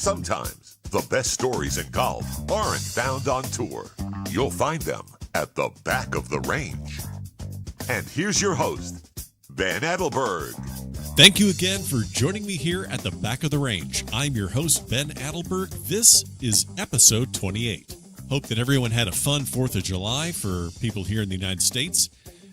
Sometimes the best stories in golf aren't found on tour. You'll find them at the back of the range. And here's your host, Ben Adelberg. Thank you again for joining me here at the back of the range. I'm your host, Ben Adelberg. This is episode 28. Hope that everyone had a fun 4th of July for people here in the United States.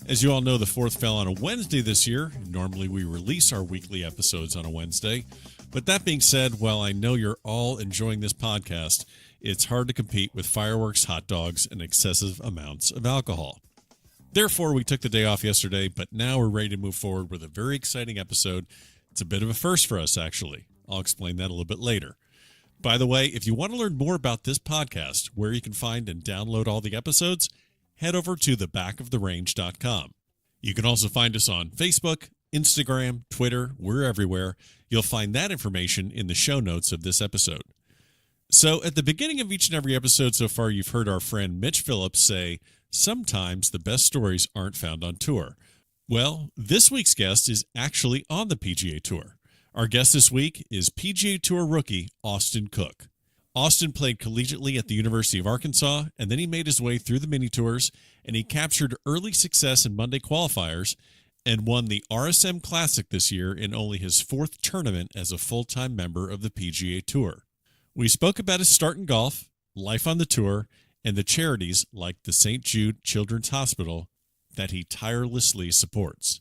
As you all know, the 4th fell on a Wednesday this year. Normally we release our weekly episodes on a Wednesday. But that being said, while I know you're all enjoying this podcast, it's hard to compete with fireworks, hot dogs, and excessive amounts of alcohol. Therefore, we took the day off yesterday, but now we're ready to move forward with a very exciting episode. It's a bit of a first for us, actually. I'll explain that a little bit later. By the way, if you want to learn more about this podcast, where you can find and download all the episodes, head over to thebackoftherange.com. You can also find us on Facebook, Instagram, Twitter. We're everywhere. You'll find that information in the show notes of this episode. So at the beginning of each and every episode so far, you've heard our friend Mitch Phillips say, sometimes the best stories aren't found on tour. Well, this week's guest is actually on the PGA Tour. Our guest this week is PGA Tour rookie Austin Cook. Austin played collegiately at the University of Arkansas, and then he made his way through the mini tours, and he captured early success in Monday qualifiers and won the RSM Classic this year in only his 4th tournament as a full-time member of the PGA Tour. We spoke about his start in golf, life on the tour, and the charities like the St. Jude Children's Hospital that he tirelessly supports.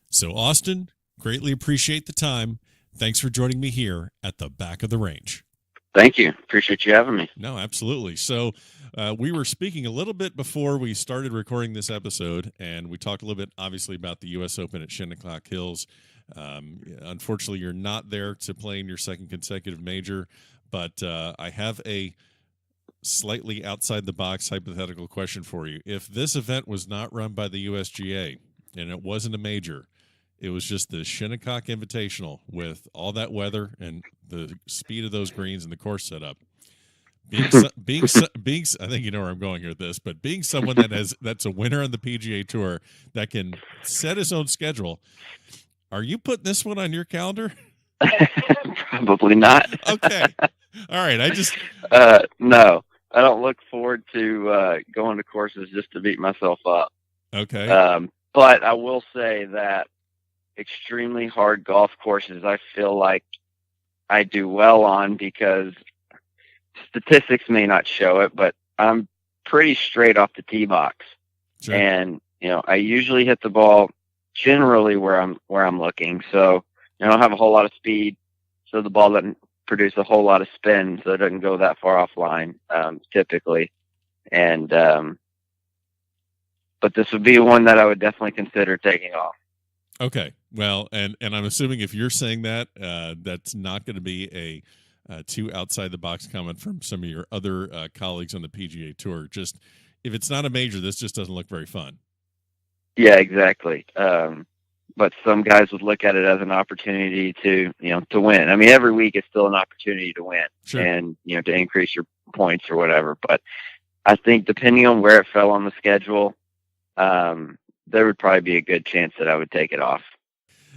So, Austin, greatly appreciate the time. Thanks for joining me here at the back of the range. Thank you. Appreciate you having me. No, absolutely. So we were speaking a little bit before we started recording this episode, and we talked a little bit, obviously, about the U.S. Open at Shinnecock Hills. Unfortunately, you're not there to play in your second consecutive major, but I have a slightly outside-the-box hypothetical question for you. If this event was not run by the USGA and it wasn't a major, it was just the Shinnecock Invitational with all that weather and the speed of those greens and the course setup. Being, I think you know where I'm going here with this, but being someone that's a winner on the PGA Tour that can set his own schedule, are you putting this one on your calendar? Probably not. Okay. All right. No, I don't look forward to going to courses just to beat myself up. Okay. But I will say that extremely hard golf courses, I feel like I do well on because statistics may not show it, but I'm pretty straight off the tee box. Sure. And, I usually hit the ball generally where I'm looking. So I don't have a whole lot of speed. So the ball doesn't produce a whole lot of spin. So it doesn't go that far offline, typically. And, but this would be one that I would definitely consider taking off. Okay. Well, and I'm assuming if you're saying that, that's not going to be a too outside the box comment from some of your other colleagues on the PGA Tour. Just if it's not a major, this just doesn't look very fun. Yeah, exactly. But some guys would look at it as an opportunity to win. I mean, every week is still an opportunity to win. Sure. And, to increase your points or whatever. But I think depending on where it fell on the schedule, there would probably be a good chance that I would take it off.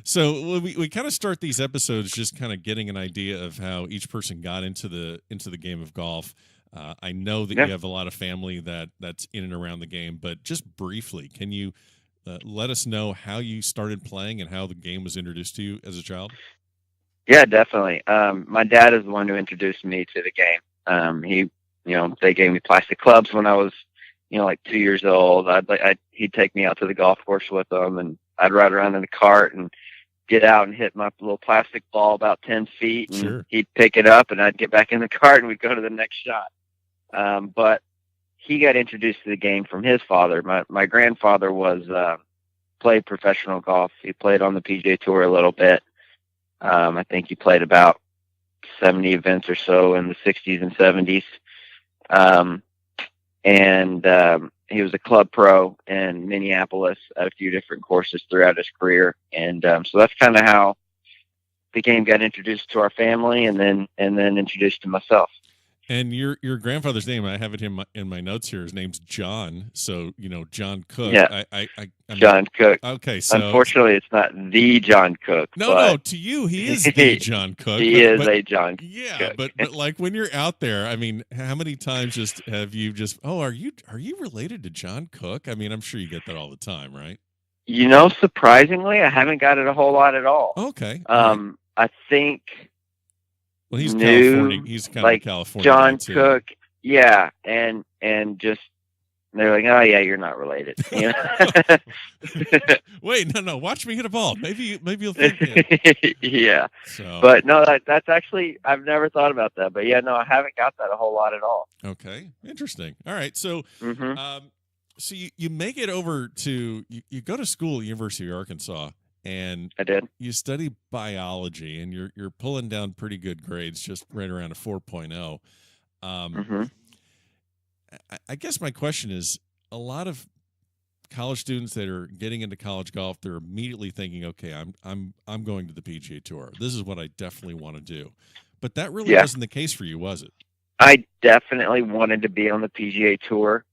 So we kind of start these episodes just kind of getting an idea of how each person got into the game of golf. I know that you have a lot of family that's in and around the game, but just briefly, can you let us know how you started playing and how the game was introduced to you as a child? Yeah, definitely. My dad is the one who introduced me to the game. They gave me plastic clubs when I was like 2 years old. He'd take me out to the golf course with him, and I'd ride around in the cart and get out and hit my little plastic ball about 10 feet, and Sure. He'd pick it up, and I'd get back in the cart, and we'd go to the next shot. But he got introduced to the game from his father. My grandfather played professional golf. He played on the PGA Tour a little bit. I think he played about 70 events or so in the 60s and 70s. He was a club pro in Minneapolis at a few different courses throughout his career. And so that's kind of how the game got introduced to our family and then introduced to myself. And your grandfather's name, I have it in my notes here. His name's John. So, John Cook. Yeah, I mean, John Cook. okay, so Unfortunately, it's not the John Cook. no, to you, he is the John Cook. He is a John yeah, Cook. but like when you're out there, I mean, how many times have you are you related to John Cook? I mean, I'm sure you get that all the time, right? Surprisingly, I haven't got it a whole lot at all. Okay. Right. I think. Well, he's California. He's kind of a California John guy too. Cook, yeah, and just they're like, oh yeah, you're not related. Wait, no, watch me hit a ball. Maybe you'll think it. Yeah. So, but no, that's actually I've never thought about that. But yeah, no, I haven't got that a whole lot at all. Okay, interesting. All right, so Mm-hmm. so you make it over to you go to school at University of Arkansas. And I did. You study biology, and you're pulling down pretty good grades, just right around a 4.0. I guess my question is, a lot of college students that are getting into college golf, they're immediately thinking, okay, I'm going to the PGA Tour. This is what I definitely want to do. But that really wasn't the case for you, was it? I definitely wanted to be on the PGA Tour.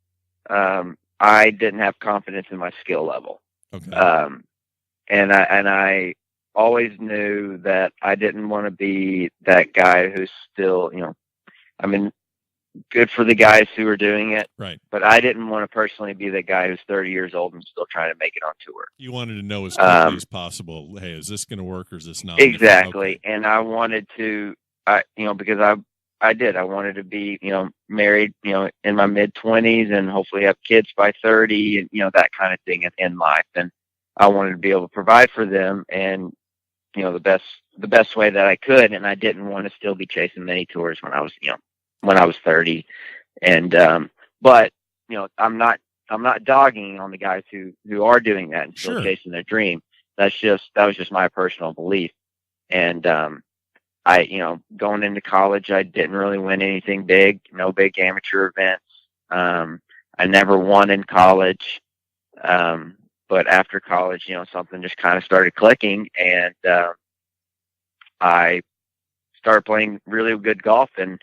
I didn't have confidence in my skill level. Okay. And I always knew that I didn't want to be that guy who's still, I mean, good for the guys who are doing it. Right. But I didn't want to personally be the guy who's 30 years old and still trying to make it on tour. You wanted to know as quickly as possible, hey, is this going to work or is this not? Exactly. Okay. And I wanted to, because I did. I wanted to be, married, in my mid-20s and hopefully have kids by 30 and, that kind of thing in life. And I wanted to be able to provide for them and, the best way that I could. And I didn't want to still be chasing many tours when I was 30. And, but, I'm not dogging on the guys who are doing that and still chasing their dream. That was just my personal belief. And, going into college, I didn't really win anything big, no big amateur events. I never won in college. But after college, something just kind of started clicking, and I started playing really good golf and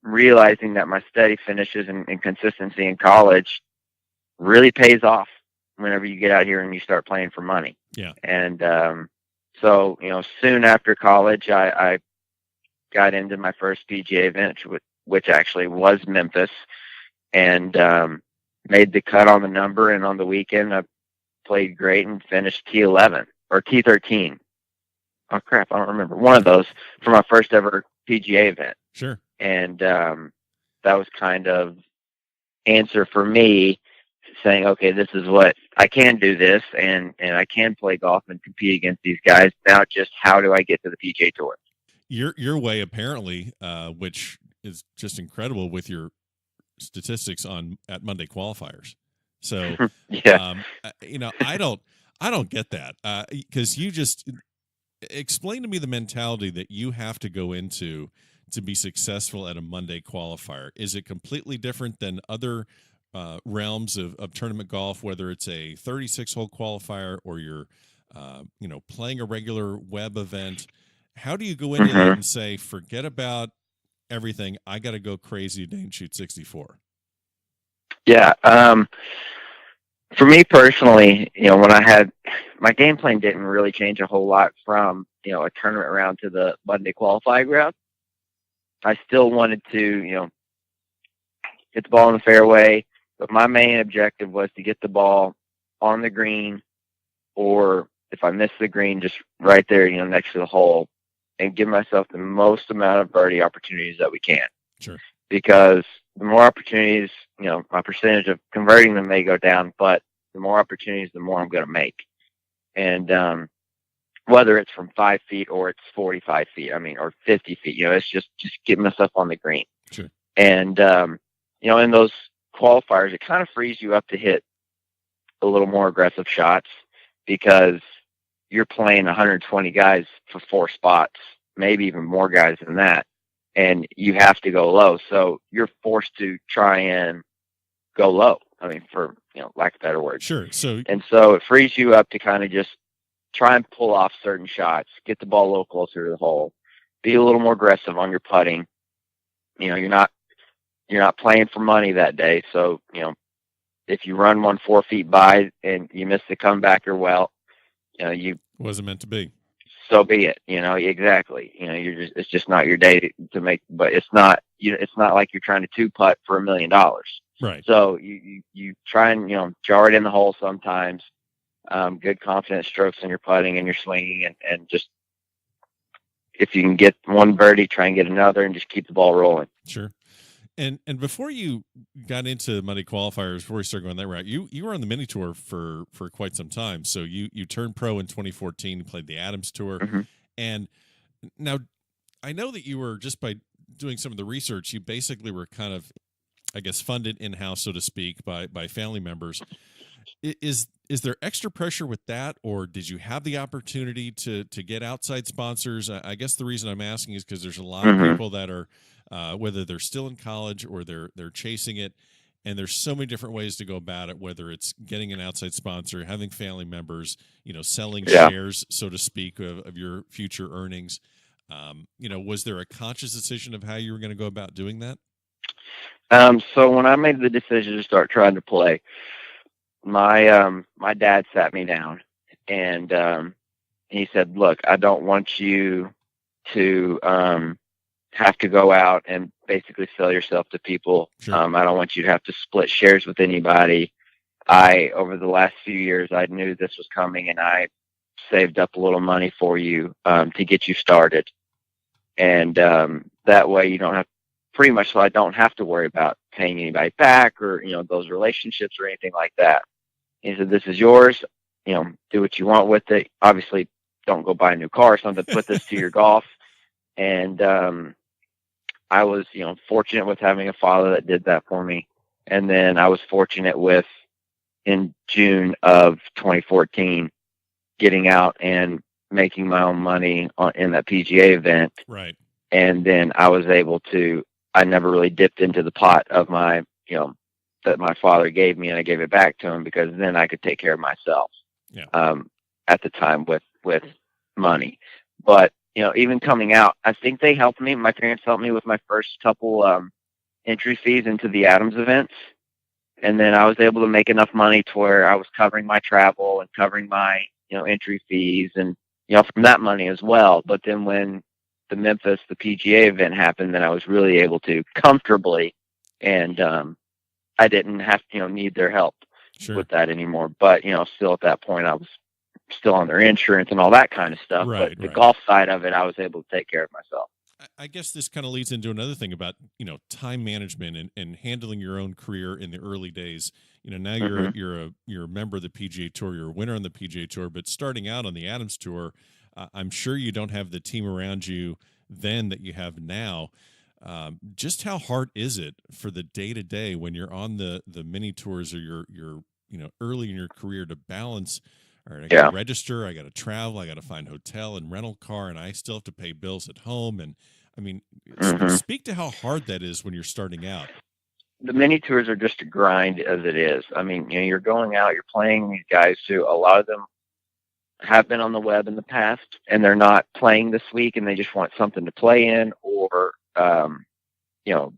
realizing that my steady finishes and consistency in college really pays off whenever you get out here and you start playing for money. Yeah. And so, soon after college, I got into my first PGA event, which actually was Memphis, and made the cut on the number, and on the weekend I played great and finished T11 or T13. Oh crap, I don't remember. One of those for my first ever PGA event. Sure. And that was kind of answer for me saying, okay, this is what I can do this and I can play golf and compete against these guys. Now just how do I get to the PGA Tour? Your way apparently, which is just incredible with your statistics at Monday qualifiers. So yeah. I don't get that because you just explain to me the mentality that you have to go into to be successful at a Monday qualifier. Is it completely different than other realms of tournament golf, whether it's a 36-hole qualifier or you're playing a regular web event? How do you go into that and say, forget about everything, I got to go crazy today and shoot 64? Yeah. For me personally, when I had my game plan didn't really change a whole lot from, a tournament round to the Monday qualifying round. I still wanted to, get the ball in the fairway, but my main objective was to get the ball on the green, or if I missed the green, just right there, next to the hole, and give myself the most amount of birdie opportunities that we can. Sure. Because the more opportunities, my percentage of converting them may go down, but the more opportunities, the more I'm going to make. And whether it's from 5 feet or it's 45 feet, or 50 feet, it's just getting myself on the green. Sure. And, in those qualifiers, it kind of frees you up to hit a little more aggressive shots because you're playing 120 guys for 4 spots, maybe even more guys than that. And you have to go low. So you're forced to try and go low. For, lack of better words. Sure. So it frees you up to kind of just try and pull off certain shots, get the ball a little closer to the hole, be a little more aggressive on your putting, you're not playing for money that day. So, if you run one 4 feet by and you miss the comebacker, well, you wasn't meant to be. So be it. Exactly. It's just not your day to make. But it's not. It's not like you're trying to 2-putt for $1 million. Right. So you try and jar it in the hole sometimes. Good confident strokes in your putting and your swinging, and just if you can get one birdie, try and get another, and just keep the ball rolling. Sure. And before you got into Monday qualifiers, before we started going that route, you were on the mini tour for quite some time. So you turned pro in 2014. You played the Adams Tour, Mm-hmm. and now I know that you were, just by doing some of the research, you basically were kind of, I guess, funded in-house, so to speak, by family members. Is there extra pressure with that, or did you have the opportunity to get outside sponsors? I guess the reason I'm asking is because there's a lot Mm-hmm. of people that are, whether they're still in college or they're chasing it, and there's so many different ways to go about it, whether it's getting an outside sponsor, having family members, selling shares, so to speak, of your future earnings. Was there a conscious decision of how you were going to go about doing that? So when I made the decision to start trying to play, my dad sat me down and he said, "Look, I don't want you to have to go out and basically sell yourself to people. Sure. I don't want you to have to split shares with anybody. Over the last few years, I knew this was coming, and I saved up a little money for you to get you started, and that way you don't have." Pretty much, so I don't have to worry about paying anybody back or, those relationships or anything like that. He said, "This is yours. Do what you want with it. Obviously, don't go buy a new car or something. Put this to your golf." And I was, fortunate with having a father that did that for me. And then I was fortunate with, in June of 2014, getting out and making my own money in that PGA event. Right. And then I was able to, I never really dipped into the pot of my, that my father gave me, and I gave it back to him because then I could take care of myself. Yeah. At the time with money. But, even coming out, I think they helped me. My parents helped me with my first couple entry fees into the Adams events. And then I was able to make enough money to where I was covering my travel and covering my, entry fees and, from that money as well. But then when the PGA event happened, then I was really able to comfortably, and I didn't have to, need their help with that anymore. But, still at that point, I was still on their insurance and all that kind of stuff. Right, but the golf side of it, I was able to take care of myself. I guess this kind of leads into another thing about, time management and handling your own career in the early days. Now you're a member of the PGA Tour, you're a winner on the PGA Tour, but starting out on the Adams Tour, I'm sure you don't have the team around you then that you have now. Just how hard is it for the day-to-day when you're on the mini tours or you're early in your career to balance? All right, I got to register, I got to travel, I got to find hotel and rental car, and I still have to pay bills at home. And I mean, speak to how hard that is when you're starting out. The mini tours are just a grind as it is. I mean, you're going out, you're playing these guys who a lot of them have been on the web in the past, and they're not playing this week, and they just want something to play in, or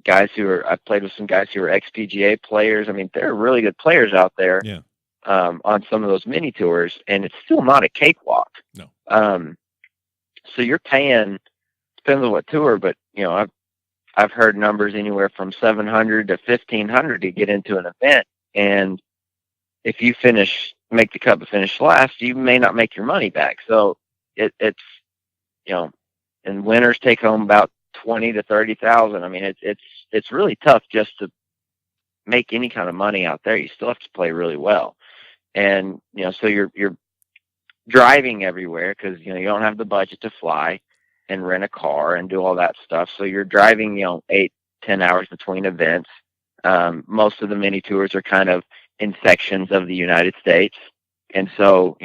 guys I've played with some guys who are ex-PGA players. I mean, there are really good players out there. Yeah. On some of those mini tours, and it's still not a cakewalk. No. So you're paying, depends on what tour, but I've heard numbers anywhere from $700 to $1,500 to get into an event, and if you make the cut but finish last, you may not make your money back. So it's and winners take home about $20,000 to $30,000. I mean, it's really tough just to make any kind of money out there. You still have to play really well. And, so you're driving everywhere because, you don't have the budget to fly and rent a car and do all that stuff. So you're driving, 8-10 hours between events. Most of the mini tours are kind of in sections of the United States. And so,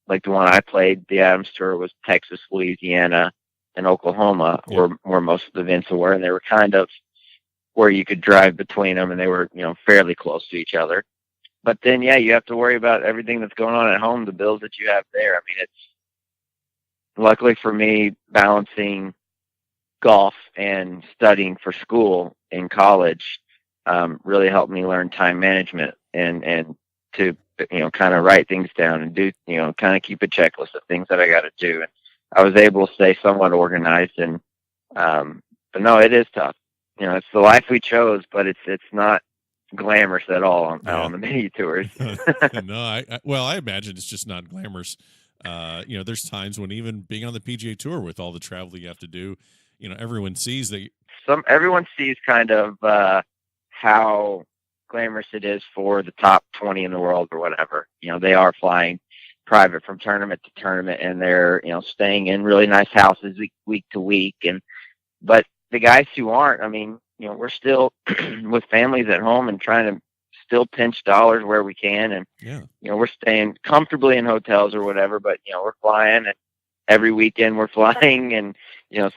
like the one I played, the Adams Tour, was Texas, Louisiana, and Oklahoma, where most of the events were. And they were kind of where you could drive between them, and they were, fairly close to each other. But then, you have to worry about everything that's going on at home, the bills that you have there. I mean, it's luckily for me, balancing golf and studying for school in college really helped me learn time management and to, kind of write things down and do, kind of keep a checklist of things that I got to do. And I was able to stay somewhat organized. And but no, it is tough. It's the life we chose, but it's not glamorous at all on the mini tours. No, I imagine it's just not glamorous. There's times when even being on the PGA Tour with all the travel you have to do, everyone sees that. Everyone sees kind of how glamorous it is for the top 20 in the world or whatever. They are flying private from tournament to tournament, and they're staying in really nice houses week to week. But the guys who aren't, I mean, we're still with families at home and trying to still pinch dollars where we can. And, we're staying comfortably in hotels or whatever, but, we're flying, and every weekend we're flying, and,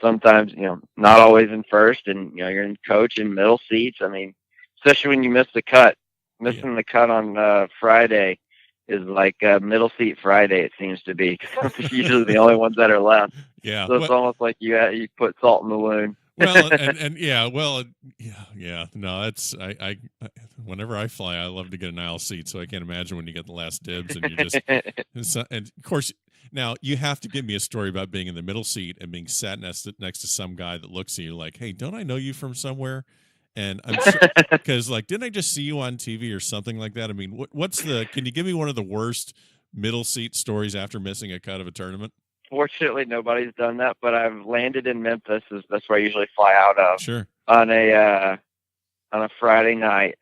sometimes, not always in first, and, you're in coach and middle seats. I mean, especially when you miss the cut. Missing the cut on Friday is like middle seat Friday, it seems to be. It's usually the only ones that are left. Yeah. So it's almost like you put salt in the wound. No, it's I whenever I fly, I love to get an aisle seat, so I can't imagine when you get the last dibs and you just and of course now you have to give me a story about being in the middle seat and being sat next to some guy that looks at you like, hey, don't I know you from somewhere? And I'm sure, because didn't I just see you on TV or something like that? I mean, can you give me one of the worst middle seat stories after missing a cut of a tournament? Fortunately, nobody's done that, but I've landed in Memphis. That's where I usually fly out of. Sure. On a Friday night,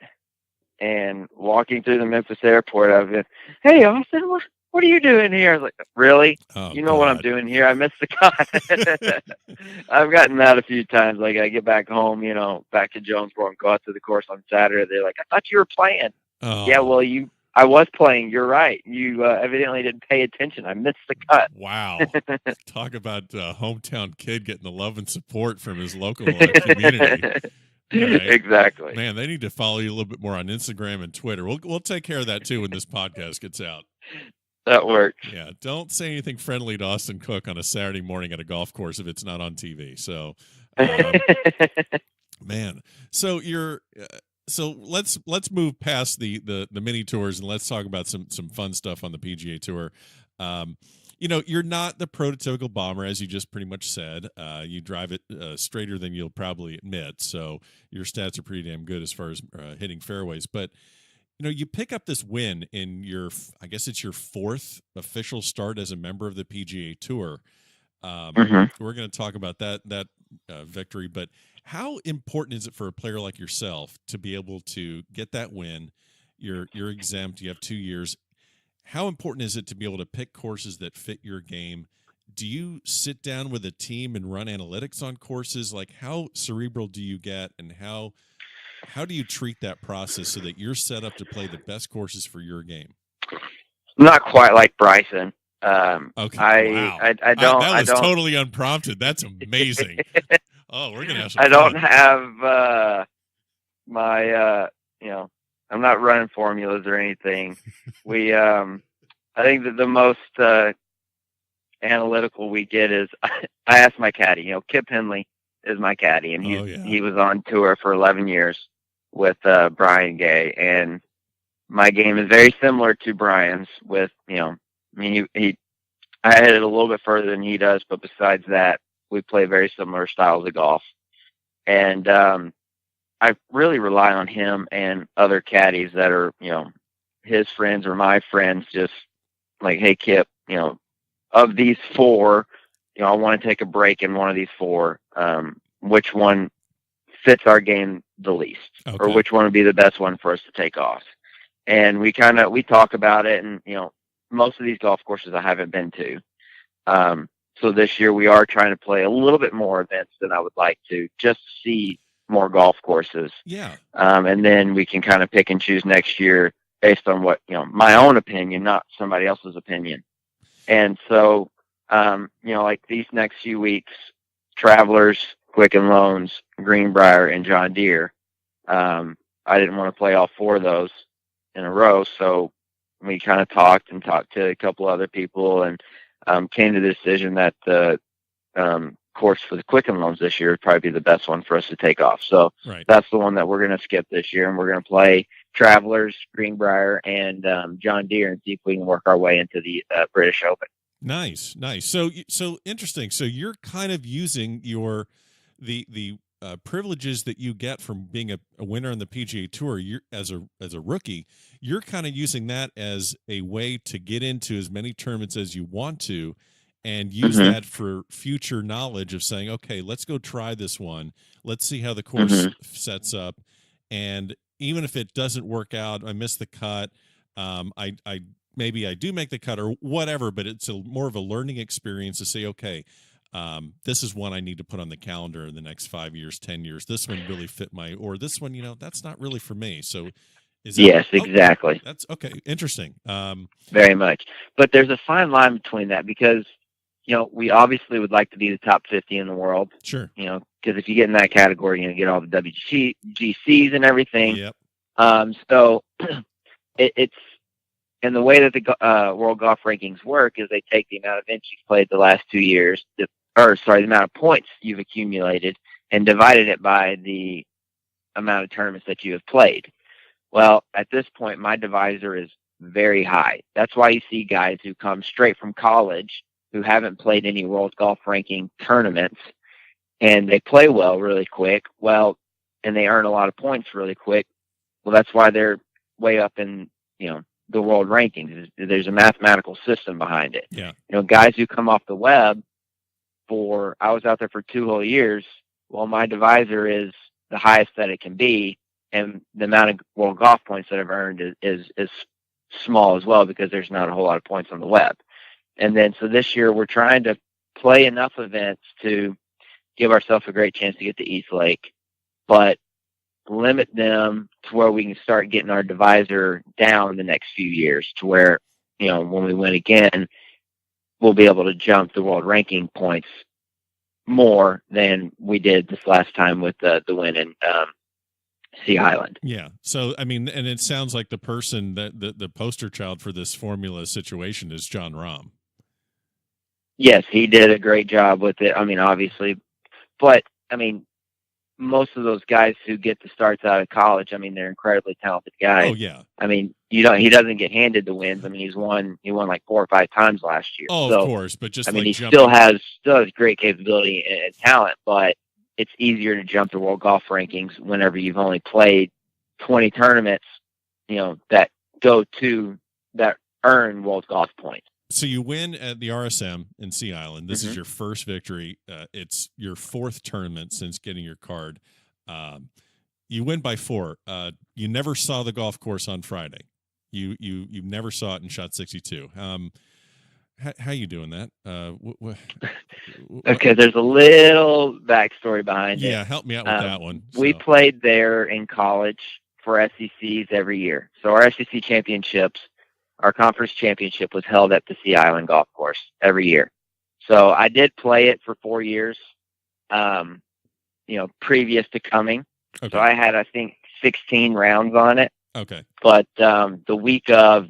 and walking through the Memphis airport, I've been, hey, Austin, what are you doing here? I was like, really? Oh, what I'm doing here? I missed the cut. I've gotten that a few times. Like, I get back home, back to Jonesboro and go out to the course on Saturday. They're like, I thought you were playing. Oh. Yeah, well, I was playing. You're right. You evidently didn't pay attention. I missed the cut. Wow. Talk about a hometown kid getting the love and support from his local community. Right? Exactly. Man, they need to follow you a little bit more on Instagram and Twitter. We'll take care of that, too, when this podcast gets out. That works. Yeah, don't say anything friendly to Austin Cook on a Saturday morning at a golf course if it's not on TV. So, man, so let's move past the mini tours and let's talk about some fun stuff on the PGA Tour. You're not the prototypical bomber, as you just pretty much said. You drive it straighter than you'll probably admit, so your stats are pretty damn good as far as hitting fairways. But you pick up this win in I guess it's your fourth official start as a member of the PGA Tour. We're going to talk about that victory, but how important is it for a player like yourself to be able to get that win? You're exempt. You have 2 years. How important is it to be able to pick courses that fit your game? Do you sit down with a team and run analytics on courses? Like, how cerebral do you get, and how do you treat that process so that you're set up to play the best courses for your game? Not quite like Bryson. Okay. Wow. I don't. That was totally unprompted. That's amazing. Oh, we're gonna have some. I don't have my. I'm not running formulas or anything. I think that the most analytical we get is I asked my caddy. Kip Henley is my caddy, and he was on tour for 11 years with Brian Gay, and my game is very similar to Brian's. With I hit it a little bit further than he does, but besides that, we play very similar styles of golf, and I really rely on him and other caddies that are his friends or my friends. Just like, hey Kip, of these four, I want to take a break in one of these four. Which one fits our game the least, or which one would be the best one for us to take off? And we talk about it, and most of these golf courses I haven't been to. So this year we are trying to play a little bit more events than I would like to, just to see more golf courses. Yeah. And then we can kind of pick and choose next year based on what, my own opinion, not somebody else's opinion. And so, like these next few weeks, Travelers, Quicken Loans, Greenbrier, and John Deere. I didn't want to play all four of those in a row, so we kind of talked to a couple other people, and came to the decision that the course for the Quicken Loans this year would probably be the best one for us to take off. So that's the one that we're going to skip this year, and we're going to play Travelers, Greenbrier, and John Deere, and see if we can work our way into the British Open. Nice. So interesting. So you're kind of using the privileges that you get from being a winner on the PGA Tour. You're as a rookie, you're kind of using that as a way to get into as many tournaments as you want to, and use that for future knowledge of saying, okay, let's go try this one. Let's see how the course sets up, and even if it doesn't work out, I miss the cut. Maybe I do make the cut or whatever, but it's more of a learning experience to say, okay, this is one I need to put on the calendar in the next 5 years, 10 years. This one really fit or this one, that's not really for me. So yes, exactly. That's okay. Interesting. Very much. But there's a fine line between that because, we obviously would like to be the top 50 in the world. Sure. Because if you get in that category, you get all the WGCs and everything. Yep. So it's, and the way that the World Golf Rankings work is they take the amount of events you've played the last 2 years, the amount of points you've accumulated, and divided it by the amount of tournaments that you have played. Well, at this point, my divisor is very high. That's why you see guys who come straight from college who haven't played any World Golf Ranking tournaments, and they play well really quick. Well, and they earn a lot of points really quick. Well, that's why they're way up in, the world rankings. There's a mathematical system behind it. Yeah. Guys who come off the web I was out there for 2 whole years. Well, my divisor is the highest that it can be, and the amount of world golf points that I've earned is small as well because there's not a whole lot of points on the web. And then so this year we're trying to play enough events to give ourselves a great chance to get to East Lake, but limit them to where we can start getting our divisor down the next few years to where, when we win again, we'll be able to jump the world ranking points more than we did this last time with the win in Sea Island. Yeah. So, and it sounds like the person that the poster child for this formula situation is John Rahm. Yes, he did a great job with it. Obviously, but most of those guys who get the starts out of college, they're incredibly talented guys. Oh yeah. He doesn't get handed the wins. He won like 4 or 5 times last year. Oh, so, of course, but just he still has great capability and talent, but it's easier to jump the World Golf Rankings whenever you've only played 20 tournaments, that earn World Golf points. So you win at the RSM in Sea Island. This is your first victory. It's your 4th tournament since getting your card. You win by 4. You never saw the golf course on Friday. You never saw it and shot 62. How you doing that? Okay, there's a little backstory behind it. Yeah, help me out with that one. We played there in college for SECs every year. So our SEC championships, our conference championship was held at the Sea Island golf course every year. So I did play it for 4 years, previous to coming. Okay. So I had, I think, 16 rounds on it. Okay. But the week of,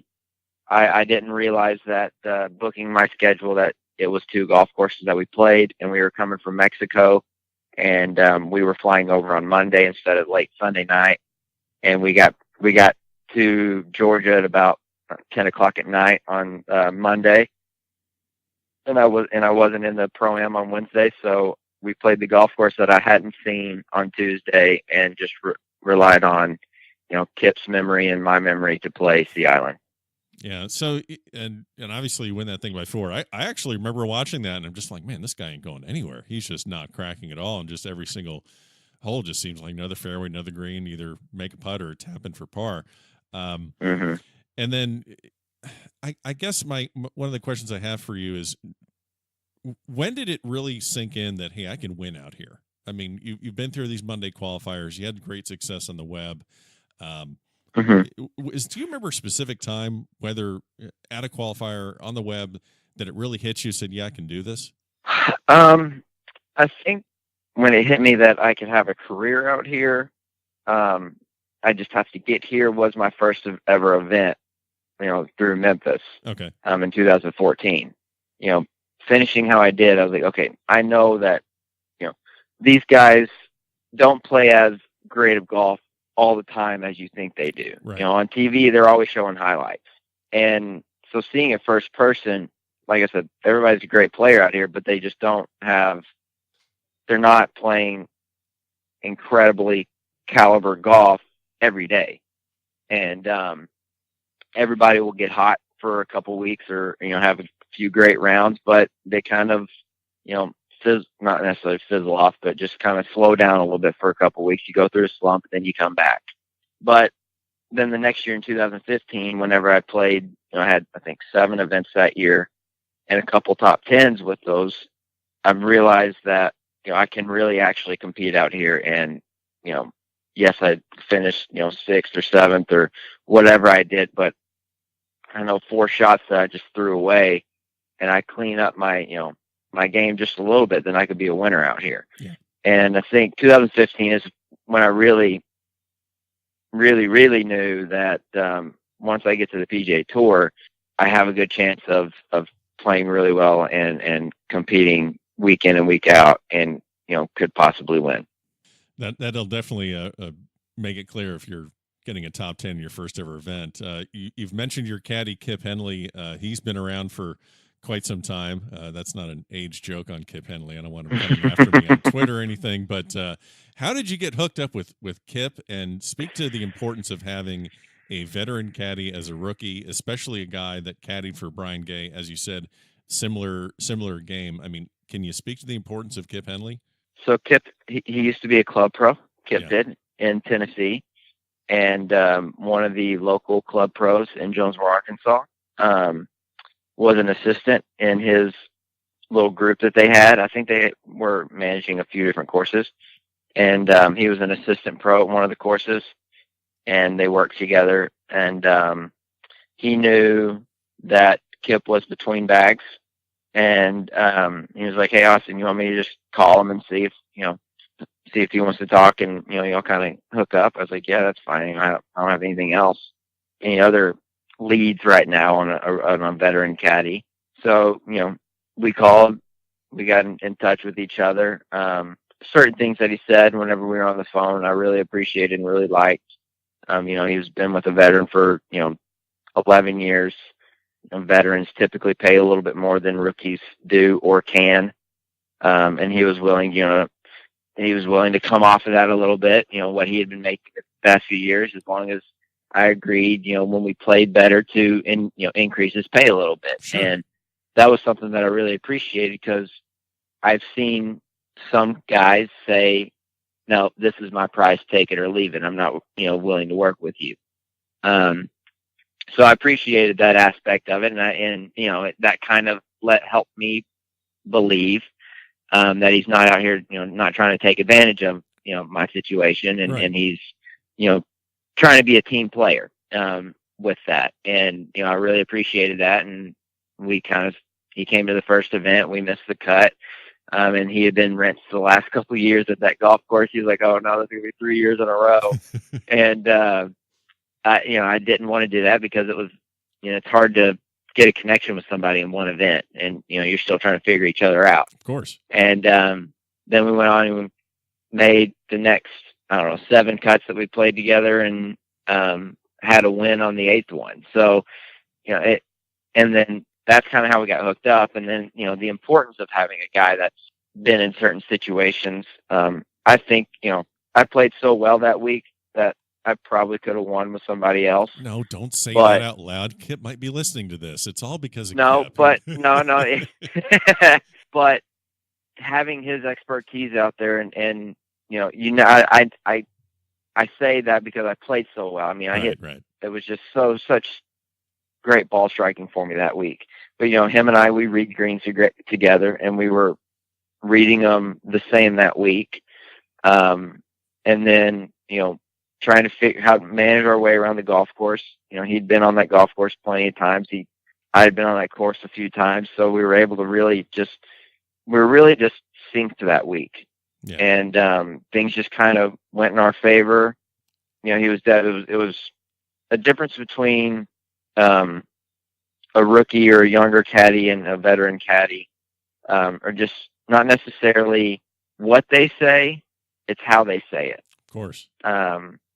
I didn't realize that booking my schedule that it was 2 golf courses that we played, and we were coming from Mexico, and we were flying over on Monday instead of late Sunday night, and we got to Georgia at about 10 o'clock at night on Monday, and I wasn't in the Pro-Am on Wednesday, so we played the golf course that I hadn't seen on Tuesday, and just relied on Kip's memory and my memory to play Sea Island. Yeah. So, and obviously you win that thing by 4. I actually remember watching that, and I'm just like, man, this guy ain't going anywhere. He's just not cracking at all. And just every single hole just seems like another fairway, another green, either make a putt or tap in for par. And then I guess one of the questions I have for you is, when did it really sink in that, hey, I can win out here? You've been through these Monday qualifiers. You had great success on the web. Do you remember a specific time, whether at a qualifier on the web, that it really hit you, said, yeah, I can do this? I think when it hit me that I could have a career out here, I just have to get here, was my first ever event, through Memphis. Okay. In 2014, finishing how I did, I was like, okay, I know that these guys don't play as great of golf all the time as you think they do. Right. You know, on TV, they're always showing highlights. And so seeing it first person, like I said, everybody's a great player out here, but they just they're not playing incredibly caliber golf every day. And everybody will get hot for a couple weeks or, have a few great rounds, but they kind of, not necessarily fizzle off, but just kind of slow down a little bit for a couple weeks. You go through a slump, then you come back. But then the next year in 2015, whenever I played, I had, I think, 7 events that year and a couple top 10s with those, I've realized that, I can really actually compete out here. And, yes, I finished, 6th or 7th or whatever I did, but I know 4 shots that I just threw away, and I clean up my, my game just a little bit, then I could be a winner out here. Yeah. And I think 2015 is when I really, really, really knew that once I get to the PGA Tour, I have a good chance of playing really well and competing week in and week out, and could possibly win. That'll definitely make it clear if you're getting a top 10 in your first ever event. You've mentioned your caddy, Kip Henley. He's been around for quite some time. That's not an age joke on Kip Henley. I don't want him coming after me on Twitter or anything, but how did you get hooked up with Kip, and speak to the importance of having a veteran caddy as a rookie, especially a guy that caddied for Brian Gay, as you said, similar game. I mean, can you speak to the importance of Kip Henley? So Kip, he used to be a club pro. Kip did, in Tennessee, and one of the local club pros in Jonesboro, Arkansas. Was an assistant in his little group that they had. I think they were managing a few different courses, and he was an assistant pro at one of the courses, and they worked together. And he knew that Kip was between bags, and he was like, "Hey, Austin, you want me to just call him and see if he wants to talk, and y'all kind of hook up?" I was like, "Yeah, that's fine. I don't have anything else, any other leads right now on a veteran caddy." So, we called, we got in touch with each other. Certain things that he said whenever we were on the phone, I really appreciated and really liked. He's been with a veteran for, 11 years. Veterans typically pay a little bit more than rookies do or can. And he was willing, to come off of that a little bit, what he had been making the past few years, as long as I agreed, when we played better to, increase his pay a little bit. Sure. And that was something that I really appreciated, because I've seen some guys say, "No, this is my price, take it or leave it. I'm not, willing to work with you." So I appreciated that aspect of it. And that kind of helped me believe, that he's not out here, not trying to take advantage of, my situation. And, right. And he's, trying to be a team player with that. And, I really appreciated that. And he came to the first event, we missed the cut. And he had been rinsed the last couple of years at that golf course. He was like, "Oh no, this is going to be 3 years in a row." And, I didn't want to do that, because it was, it's hard to get a connection with somebody in one event, and, you're still trying to figure each other out. Of course. And, then we went on and we made the next, 7 cuts that we played together, and had a win on the 8th one. So, and then that's kind of how we got hooked up. And then, the importance of having a guy that's been in certain situations. I think, I played so well that week that I probably could have won with somebody else. No, don't say that out loud. Kip might be listening to this. It's all because of Kip. No. But having his expertise out there, and I say that because I played so well. I mean, I hit. Right. It was just such great ball striking for me that week. But him and I, we read greens together, and we were reading them the same that week. And then trying to figure how to manage our way around the golf course. He'd been on that golf course plenty of times. I had been on that course a few times, so we were able to really just synced that week. Yeah. And things just kind of went in our favor. He was dead. It was a difference between a rookie or a younger caddy and a veteran caddy, or just not necessarily what they say, it's how they say it. Of course.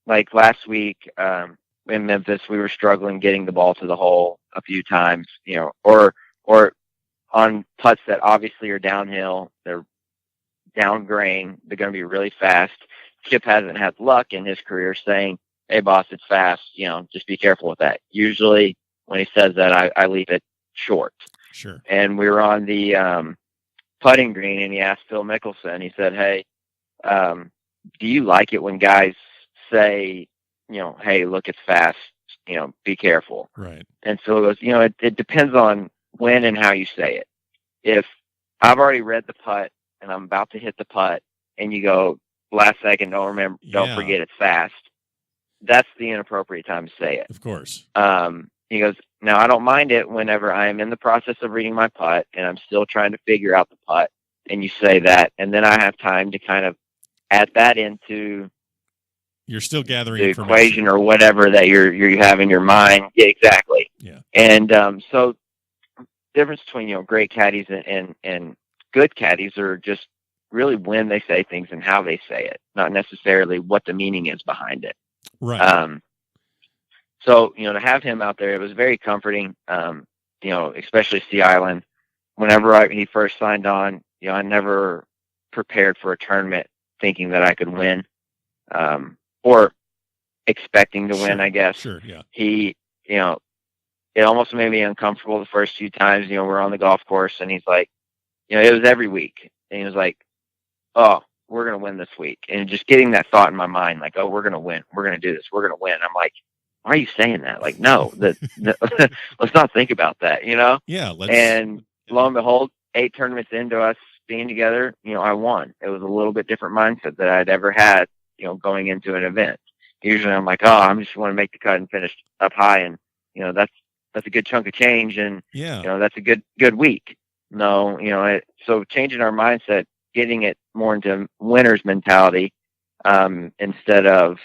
Like last week in Memphis, we were struggling getting the ball to the hole a few times, or on putts that obviously are downhill. They're down grain. They're going to be really fast. Chip hasn't had luck in his career saying, "Hey, boss, it's fast. Just be careful with that." Usually, when he says that, I leave it short. Sure. And we were on the putting green, and he asked Phil Mickelson. He said, "Hey, do you like it when guys say, hey, look, it's fast. Be careful." Right. And Phil goes, it depends on when and how you say it. If I've already read the putt and I'm about to hit the putt, and you go, last second, don't forget it's fast, that's the inappropriate time to say it. Of course. He goes, now I don't mind it whenever I am in the process of reading my putt and I'm still trying to figure out the putt, and you say that, and then I have time to kind of add that into you're still gathering the information. equation or whatever that you have in your mind. Yeah, exactly. Yeah. And so difference between great caddies and good caddies are just really when they say things and how they say it, not necessarily what the meaning is behind it. Right. So to have him out there, it was very comforting. Especially Sea Island. Whenever he first signed on, I never prepared for a tournament thinking that I could win, or expecting to win, I guess. Sure, yeah. He, it almost made me uncomfortable the first few times. We're on the golf course, and he's like, it was every week, and he was like, "Oh, we're gonna win this week," and just getting that thought in my mind, like, "Oh, we're gonna win. We're gonna do this. We're gonna win." I'm like, why are you saying that? Like, no, let's not think about that, Yeah. And lo and behold, 8 tournaments into us being together, I won. It was a little bit different mindset that I'd ever had, going into an event. Usually I'm like, I just want to make the cut and finish up high. And, that's a good chunk of change. And, that's a good week. No, so changing our mindset, getting it more into winner's mentality, instead of,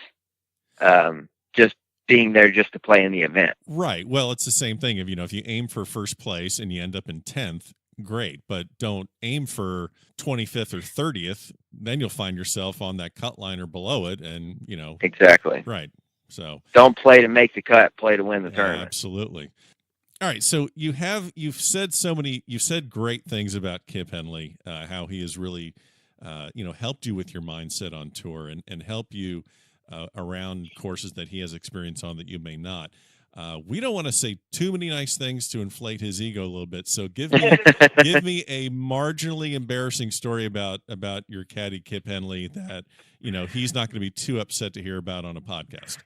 just being there just to play in the event. Right. Well, it's the same thing. If you aim for first place and you end up in 10th, great, but don't aim for 25th or 30th. Then you'll find yourself on that cut line or below it, and exactly right. So don't play to make the cut, play to win the tournament. Absolutely. All right. So you've said great things about Kip Henley, how he has really, helped you with your mindset on tour and help you around courses that he has experience on that you may not. We don't want to say too many nice things to inflate his ego a little bit. So give me a marginally embarrassing story about your caddy Kip Henley that he's not going to be too upset to hear about on a podcast.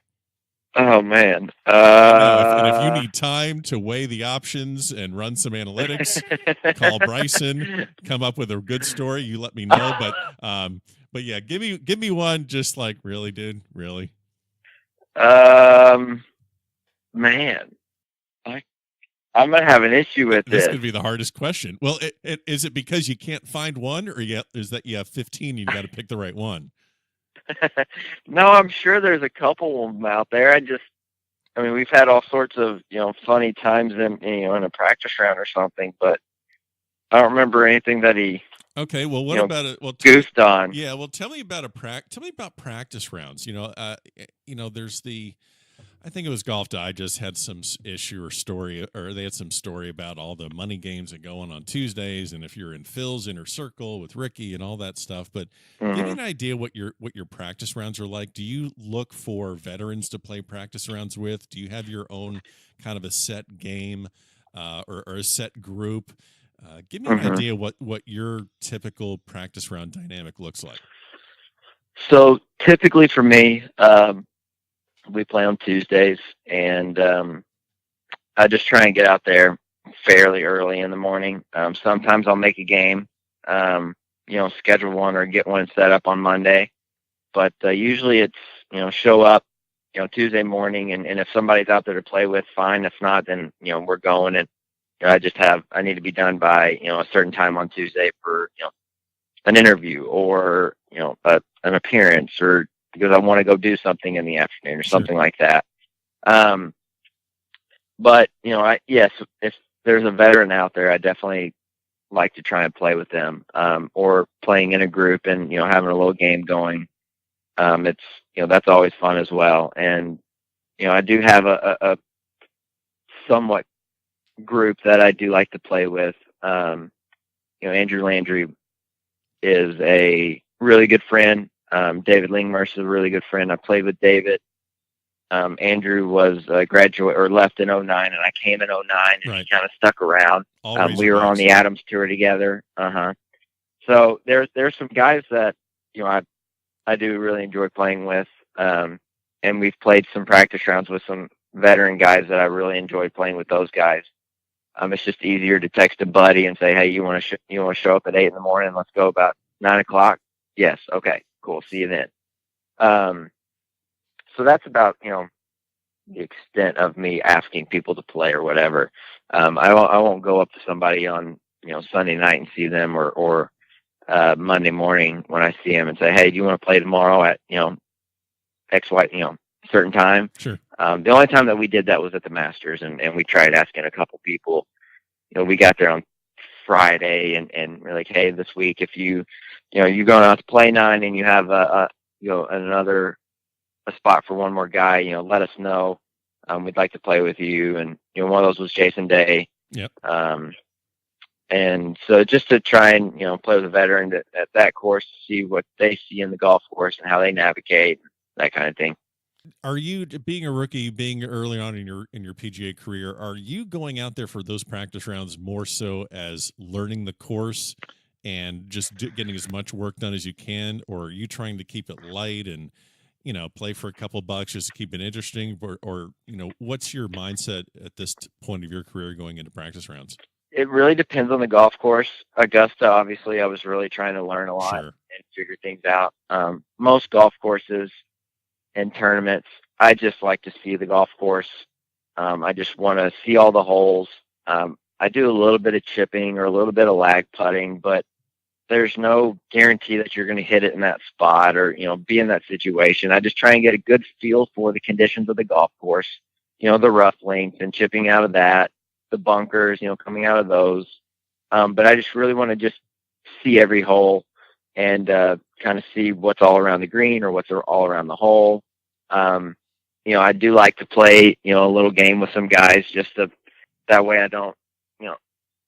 Oh man! And if you need time to weigh the options and run some analytics, call Bryson. Come up with a good story. You let me know. But yeah, give me one. Just like, really, dude, really. Man, I'm gonna have an issue with this. This could be the hardest question. Well, is it because you can't find one, or is that you have 15 and you got to pick the right one? No, I'm sure there's a couple of them out there. We've had all sorts of funny times in a practice round or something, but I don't remember anything that he. Okay, well, what about it? Well, goofed on. Yeah, well, tell me about practice rounds. There's I think it was Golf Digest had some issue or story, or they had some story about all the money games that go on Tuesdays, and if you're in Phil's inner circle with Ricky and all that stuff. But give me an idea what your practice rounds are like. Do you look for veterans to play practice rounds with? Do you have your own kind of a set game or a set group? Give me an idea what your typical practice round dynamic looks like. So typically for me, we play on Tuesdays, and I just try and get out there fairly early in the morning. Sometimes I'll make a game, schedule one or get one set up on Monday. But usually it's, show up, Tuesday morning, and if somebody's out there to play with, fine. If not, then, we're going, and I need to be done by, a certain time on Tuesday for, an interview or, an appearance, or because I want to go do something in the afternoon or something like that. But, yes, if there's a veteran out there, I definitely like to try and play with them, or playing in a group and, having a little game going. It's, that's always fun as well. And, I do have a somewhat group that I do like to play with. Andrew Landry is a really good friend. David Lingmerce is a really good friend. I played with David. Andrew was a graduate or left in 09, and I came in 09, and Right. he kind of stuck around. We were on the Adams tour together. So there's some guys that, I do really enjoy playing with. And we've played some practice rounds with some veteran guys that I really enjoy playing with those guys. It's just easier to text a buddy and say, hey, you want to show up at 8 a.m? Let's go about 9 o'clock. Yes. Okay, cool. See you then. So that's about, the extent of me asking people to play or whatever. I won't go up to somebody on, Sunday night and see them or Monday morning when I see them and say, hey, do you want to play tomorrow at, X, Y, certain time? Sure. The only time that we did that was at the Masters, and we tried asking a couple people. We got there on Friday and we're like, hey, this week, if you're going out to play 9 and you have a spot for one more guy, let us know. We'd like to play with you. And, one of those was Jason Day. Yep. And so just to try and, play with a veteran at that course, to see what they see in the golf course and how they navigate, that kind of thing. Are you, being a rookie, being early on in your PGA career, are you going out there for those practice rounds more so as learning the course and just getting as much work done as you can, or are you trying to keep it light and, play for a couple bucks just to keep it interesting, or what's your mindset at this point of your career going into practice rounds? It really depends on the golf course. Augusta, obviously, I was really trying to learn a lot Sure. and figure things out. Most golf courses and tournaments, I just like to see the golf course. I just want to see all the holes. I do a little bit of chipping or a little bit of lag putting, but there's no guarantee that you're going to hit it in that spot or, be in that situation. I just try and get a good feel for the conditions of the golf course, the rough length and chipping out of that, the bunkers, coming out of those. But I just really want to just see every hole and kind of see what's all around the green or what's all around the hole. I do like to play, a little game with some guys just to, that way I don't,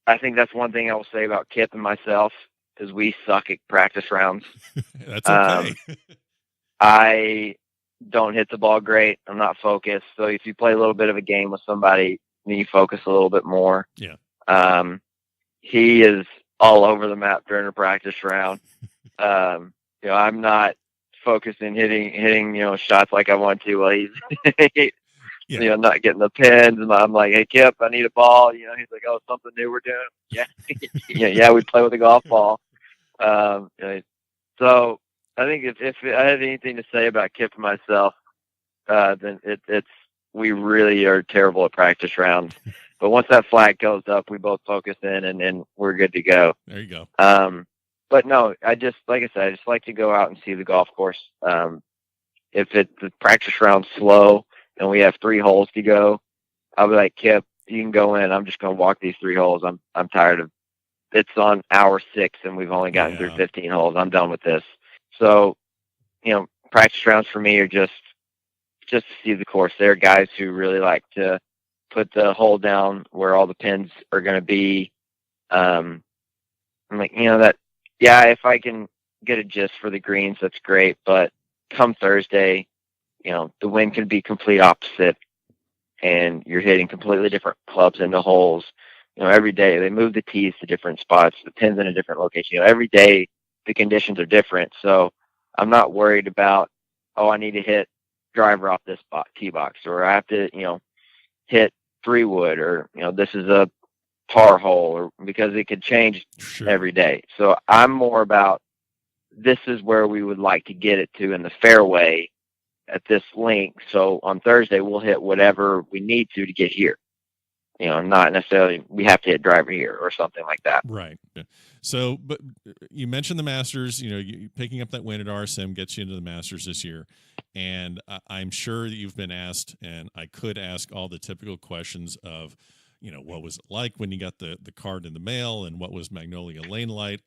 I think that's one thing I will say about Kip and myself is we suck at practice rounds. That's okay. I don't hit the ball great. I'm not focused. So if you play a little bit of a game with somebody, then you focus a little bit more. Yeah. He is all over the map during a practice round. I'm not focused in hitting, shots like I want to. Well, he's, not getting the pins. And I'm like, hey, Kip, I need a ball. He's like, oh, something new we're doing. Yeah. Yeah, we play with a golf ball. So I think if I have anything to say about Kip and myself, then it's we really are terrible at practice rounds. But once that flag goes up, we both focus in and we're good to go. There you go. But no, I just like to go out and see the golf course. If the practice round's slow and we have 3 holes to go, I'll be like, Kip, you can go in. I'm just going to walk these 3 holes. I'm tired of it's on hour 6 and we've only gotten through 15 holes. I'm done with this. So, practice rounds for me are just to see the course. There are guys who really like to put the hole down where all the pins are going to be. I'm like, if I can get a gist for the greens, that's great. But come Thursday, the wind can be complete opposite and you're hitting completely different clubs into holes. Every day they move the tees to different spots, the pins in a different location. Every day the conditions are different. So I'm not worried about, I need to hit driver off this tee box, or I have to, hit 3-wood, or, this is a par hole, or because it could change every day. So I'm more about, this is where we would like to get it to in the fairway at this length. So on Thursday, we'll hit whatever we need to get here. Not necessarily we have to hit driver here or something like that. Right. So, but you mentioned the Masters, you picking up that win at RSM gets you into the Masters this year. And I'm sure that you've been asked, and I could ask all the typical questions of, what was it like when you got the card in the mail, and what was Magnolia Lane like?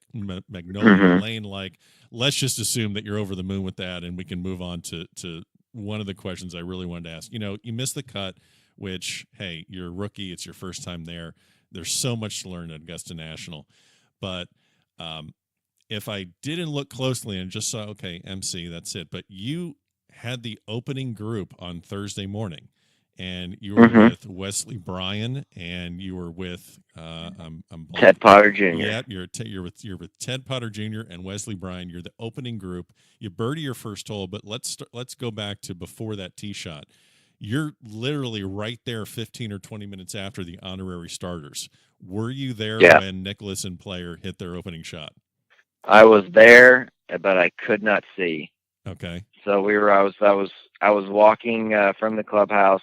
Let's just assume that you're over the moon with that, and we can move on to one of the questions I really wanted to ask. You missed the cut, which, hey, you're a rookie. It's your first time there. There's so much to learn at Augusta National. But if I didn't look closely and just saw, okay, MC, that's it. But you had the opening group on Thursday morning, and you were with Wesley Bryan, and you were with Ted Potter Jr. Yeah, you're with Ted Potter Jr. and Wesley Bryan. You're the opening group. You birdie your first hole, but let's go back to before that tee shot. You're literally right there 15 or 20 minutes after the honorary starters. Were you there when Nicklaus and Player hit their opening shot? I was there, but I could not see. Okay. So I was walking from the clubhouse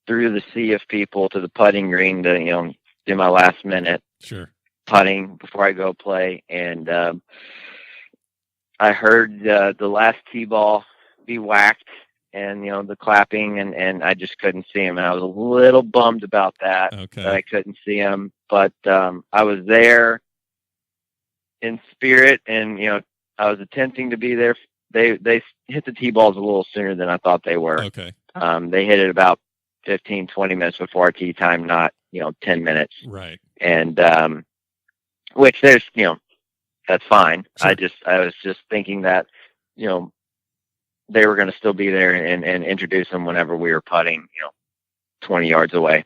through the sea of people to the putting green to do my last minute putting before I go play, and I heard the last tee ball be whacked, and the clapping, and I just couldn't see him, and I was a little bummed about that. Okay. That I couldn't see him, but I was there in spirit, and I was attempting to be there. They hit the tee balls a little sooner than I thought they were. Okay. They hit it about 15, 20 minutes before our tee time, not 10 minutes. Right. And which there's that's fine. Sure. I was just thinking that they were going to still be there and introduce them whenever we were putting 20 yards away.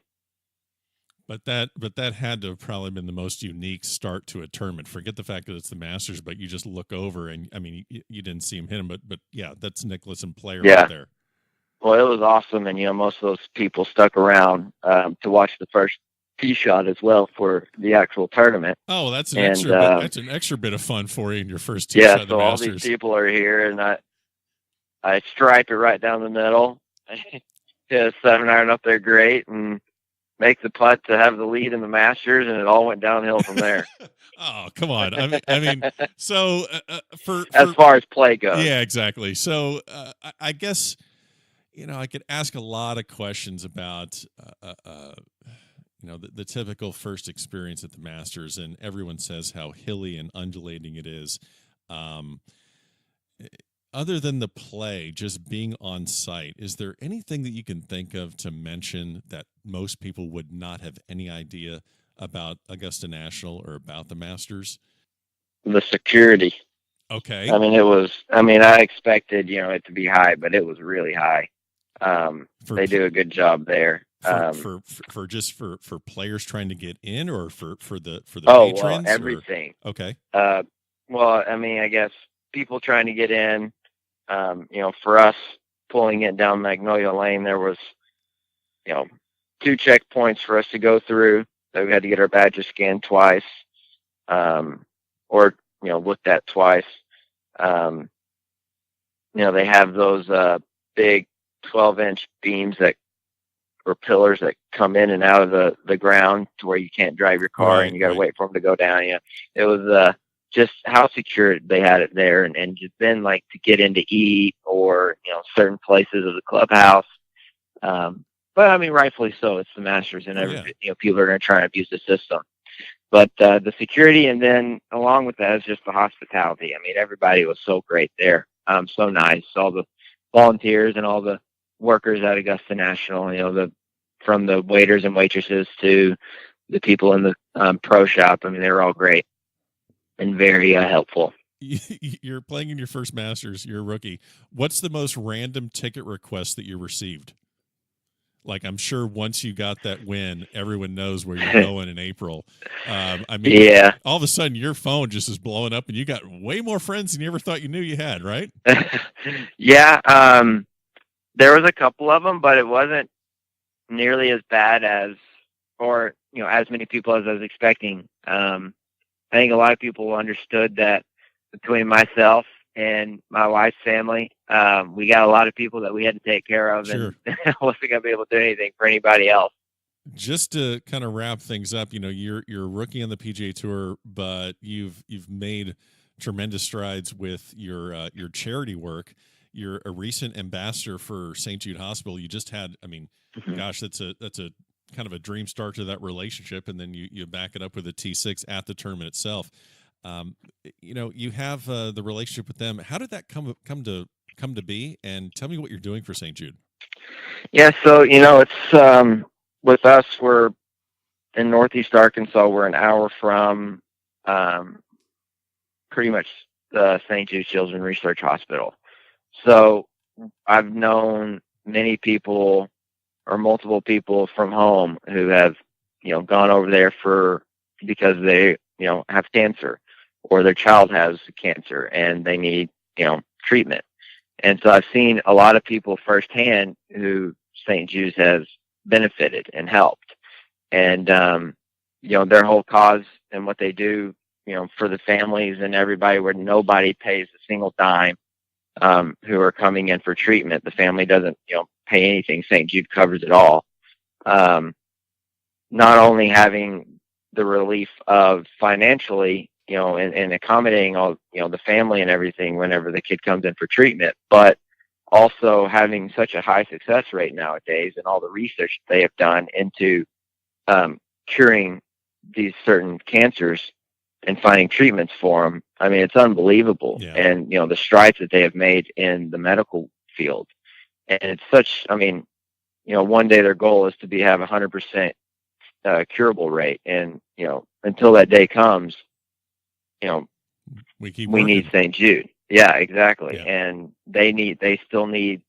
But that had to have probably been the most unique start to a tournament. Forget the fact that it's the Masters, but you just look over and you didn't see him hit him, but yeah, that's Nicklaus and Player right there. Well, it was awesome, and most of those people stuck around to watch the first tee shot as well for the actual tournament. Oh, that's an extra bit of fun for you in your first tee shot. Yeah, so all these people are here, and I stripe it right down the middle. Hit a 7-iron up there, great, and make the putt to have the lead in the Masters, and it all went downhill from there. Oh, come on! I mean, so for as far as play goes, yeah, exactly. So I guess I could ask a lot of questions about the typical first experience at the Masters, and everyone says how hilly and undulating it is. Other than the play, just being on site, is there anything that you can think of to mention that most people would not have any idea about Augusta National or about the Masters? The security. Okay. I expected, it to be high, but it was really high. They do a good job there. For players trying to get in, or for the patrons? Well, everything. Or? Okay. I guess people trying to get in, for us pulling it down Magnolia Lane, there was, 2 checkpoints for us to go through. So we had to get our badges scanned twice, or looked at twice. They have those big 12-inch beams or pillars that come in and out of the ground to where you can't drive your car, and you got to wait for them to go down. It was just how secure they had it there, and just then to get in to eat or certain places of the clubhouse. But rightfully so. It's the Masters, and people are going to try and abuse the system. But the security, and then along with that is just the hospitality. Everybody was so great there. So nice. All the volunteers and all the workers at Augusta National. From the waiters and waitresses to the people in the pro shop. They were all great and very helpful. You're playing in your first Masters. You're a rookie. What's the most random ticket request that you received? I'm sure once you got that win, everyone knows where you're going in April. All of a sudden your phone just is blowing up, and you got way more friends than you ever thought you knew you had, right? Yeah. There was a couple of them, but it wasn't nearly as bad as many people as I was expecting. I think a lot of people understood that between myself and my wife's family, we got a lot of people that we had to take care of, Sure. And I wasn't going to be able to do anything for anybody else. Just to kind of wrap things up, you're a rookie on the PGA Tour, but you've made tremendous strides with your charity work. You're a recent ambassador for St. Jude Hospital. You just had, gosh, that's a kind of a dream start to that relationship, and then you back it up with a T6 at the tournament itself. You have the relationship with them. How did that come to be? And tell me what you're doing for St. Jude. Yeah, so it's with us, we're in Northeast Arkansas. We're an hour from pretty much the St. Jude Children's Research Hospital. So I've known many people or multiple people from home who have, gone over there because they, have cancer, or their child has cancer and they need, treatment. And so I've seen a lot of people firsthand who St. Jude's has benefited and helped. And, their whole cause and what they do, for the families and everybody, where nobody pays a single dime, who are coming in for treatment. The family doesn't, pay anything. St. Jude covers it all. Not only having the relief of financially, and accommodating all, the family and everything whenever the kid comes in for treatment, but also having such a high success rate nowadays, and all the research they have done into curing these certain cancers and finding treatments for them. I mean, it's unbelievable. Yeah. And, the strides that they have made in the medical field. And it's such, one day their goal is to have 100% curable rate. And, until that day comes, we need St. Jude. Yeah, exactly. Yeah. And they still need,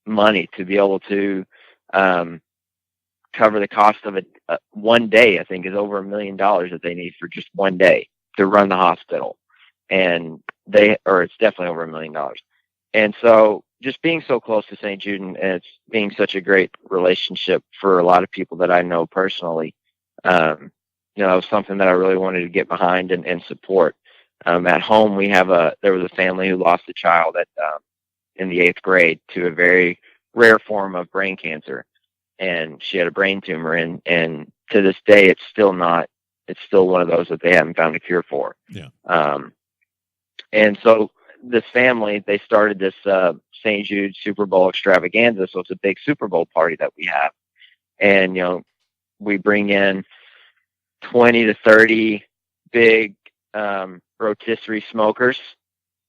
money to be able to cover the cost of it. One day, I think, is over $1 million that they need for just one day to run the hospital. And it's definitely over $1 million. And so just being so close to St. Jude, and it's being such a great relationship for a lot of people that I know personally, it was something that I really wanted to get behind and support. At home, there was a family who lost a child in the 8th grade to a very rare form of brain cancer. And she had a brain tumor, and to this day, it's still one of those that they haven't found a cure for. Yeah. And so this family, they started this St. Jude Super Bowl extravaganza. So it's a big Super Bowl party that we have. And, we bring in 20 to 30 big rotisserie smokers.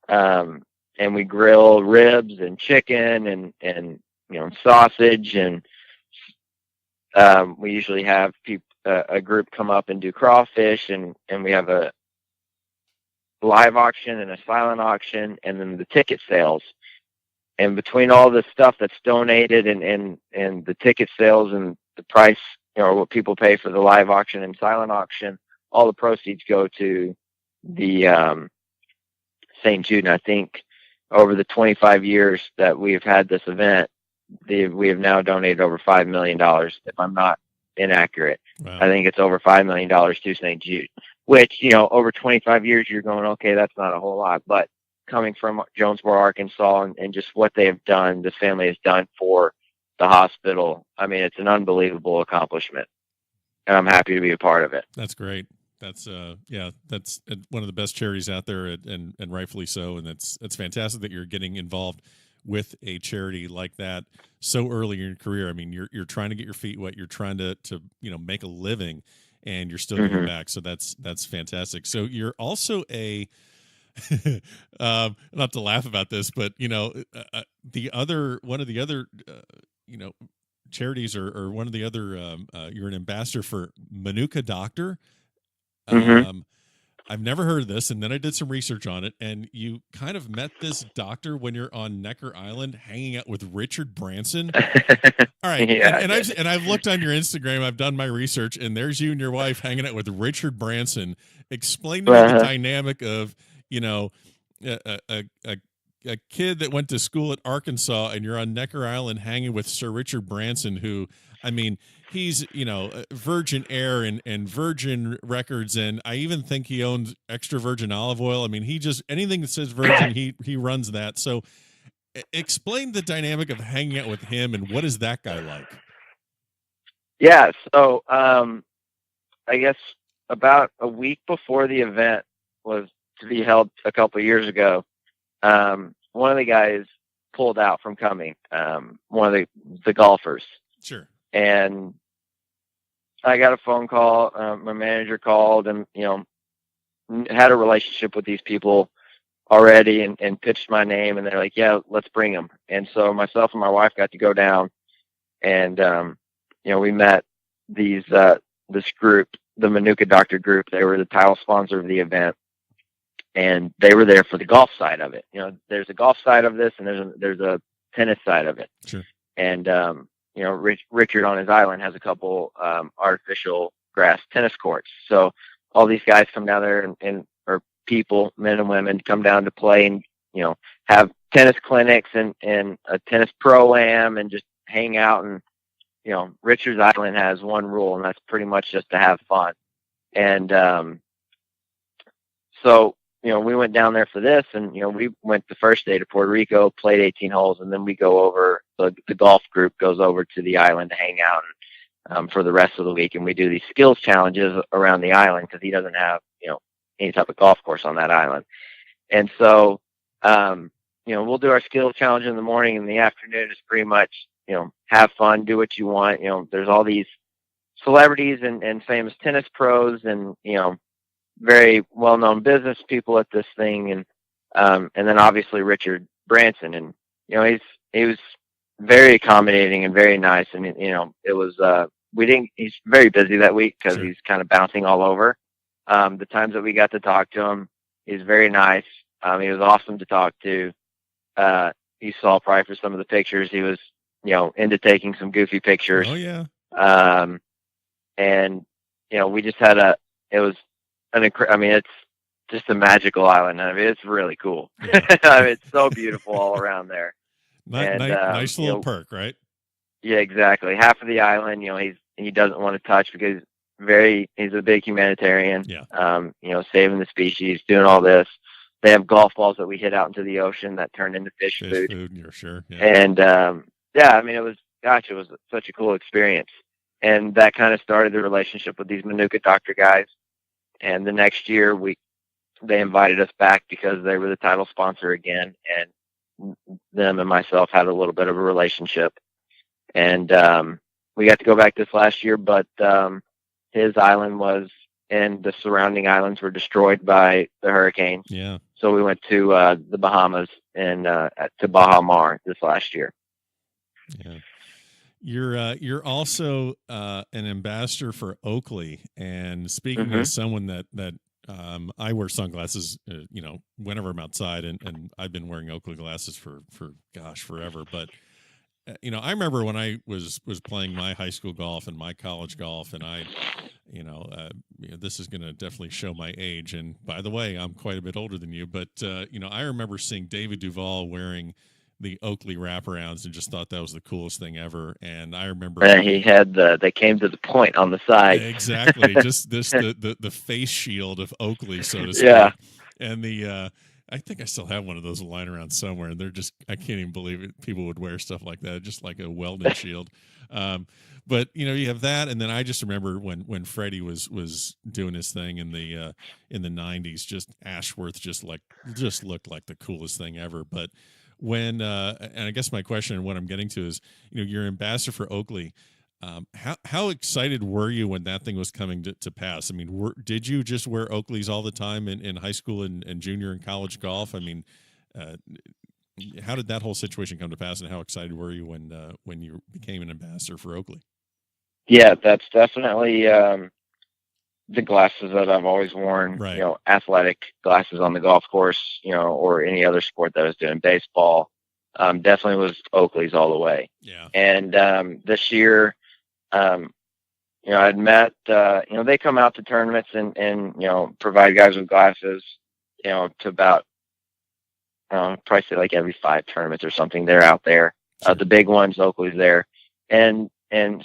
And we grill ribs and chicken and sausage. And we usually have a group come up and do crawfish. And we have a live auction and a silent auction, and then the ticket sales. And between all this stuff that's donated and the ticket sales and the price, what people pay for the live auction and silent auction, all the proceeds go to the St. Jude. And I think over the 25 years that we've had this event, we have now donated over $5 million, if I'm not inaccurate. Wow. I think it's over $5 million to St. Jude, which, over 25 years, you're going, okay, that's not a whole lot. But coming from Jonesboro, Arkansas, and just what they have done, this family has done for the hospital, I mean, it's an unbelievable accomplishment. And I'm happy to be a part of it. That's great. That's that's one of the best charities out there, and rightfully so. And it's fantastic that you're getting involved with a charity like that so early in your career. I mean, you're trying to get your feet wet. You're trying to make a living, and you're still giving back. So that's fantastic. So you're also a not to laugh about this, but one of the other charities, or one of the other you're an ambassador for Manuka Doctor. I've never heard of this, and then I did some research on it, and you kind of met this doctor when you're on Necker Island hanging out with Richard Branson. All right. Yeah, and I've looked on your Instagram, I've done my research, and there's you and your wife hanging out with Richard Branson. Explain to me the dynamic of, a kid that went to school at Arkansas, and you're on Necker Island hanging with Sir Richard Branson, who, I mean, he's, Virgin Air and Virgin Records, and I even think he owns extra virgin olive oil. I mean, he just, anything that says virgin, he runs that. So explain the dynamic of hanging out with him, and what is that guy like? Yeah, so I guess about a week before the event was to be held a couple of years ago, one of the guys pulled out from coming, one of the golfers. Sure. And I got a phone call. My manager called and, had a relationship with these people already and pitched my name, and they're like, yeah, let's bring them. And so myself and my wife got to go down and, we met this group, the Manuka Doctor group. They were the title sponsor of the event, and they were there for the golf side of it. There's a golf side of this, and there's a tennis side of it. Sure. And, Richard on his island has a couple artificial grass tennis courts. So all these guys come down there or people, men and women, come down to play and, have tennis clinics and a tennis pro-am and just hang out. And, Richard's Island has one rule, and that's pretty much just to have fun. And so, we went down there for this, and, we went the first day to Puerto Rico, played 18 holes, and then we go over, the golf group goes over to the island to hang out for the rest of the week. And we do these skills challenges around the island because he doesn't have, any type of golf course on that island. And so, we'll do our skills challenge in the morning, and the afternoon is pretty much, have fun, do what you want. There's all these celebrities and famous tennis pros and, very well-known business people at this thing. And then obviously Richard Branson, and, he was very accommodating and very nice. And, it was, he's very busy that week because Sure. he's kind of bouncing all over. The times that we got to talk to him, he's very nice. He was awesome to talk to. You saw probably for some of the pictures, he was, into taking some goofy pictures. Oh yeah. And, we just had it's just a magical island. It's really cool. Yeah. It's so beautiful all around there. Nice little perk, right? Yeah, exactly. Half of the island, he doesn't want to touch because he's a big humanitarian. Yeah. Saving the species, doing all this. They have golf balls that we hit out into the ocean that turned into fish food. You're sure. Yeah. And it was such a cool experience. And that kind of started the relationship with these Manuka Doctor guys. And the next year they invited us back because they were the title sponsor again, and them and myself had a little bit of a relationship. And we got to go back this last year, but his island and the surrounding islands were destroyed by the hurricanes. Yeah. So we went to the Bahamas and to Baha Mar this last year. Yeah. You're also an ambassador for Oakley, and speaking Mm-hmm. as someone that I wear sunglasses, whenever I'm outside, and I've been wearing Oakley glasses for forever. But I remember when I was playing my high school golf and my college golf, and this is going to definitely show my age. And by the way, I'm quite a bit older than you, but I remember seeing David Duval wearing the Oakley wraparounds and just thought that was the coolest thing ever. And I remember he had they came to the point on the side. Exactly. Just the face shield of Oakley, so to speak. Yeah. And I think I still have one of those lying around somewhere, and I can't even believe it. People would wear stuff like that, just like a welding shield. But you have that, and then I just remember when Freddie was doing his thing in the 90s, just Ashworth just looked like the coolest thing ever. But when and I guess my question and what I'm getting to is, you're ambassador for Oakley. How excited were you when that thing was coming to pass? I mean, did you just wear Oakleys all the time in high school and junior and college golf? I mean, how did that whole situation come to pass, and how excited were you when you became an ambassador for Oakley? Yeah, that's definitely the glasses that I've always worn. Right. Athletic glasses on the golf course, or any other sport that I was doing, baseball. Definitely was Oakleys all the way. Yeah. And this year, I'd met, they come out to tournaments and provide guys with glasses, to about, probably say like every 5 tournaments or something. They're out there. Sure. The big ones, Oakley's there. And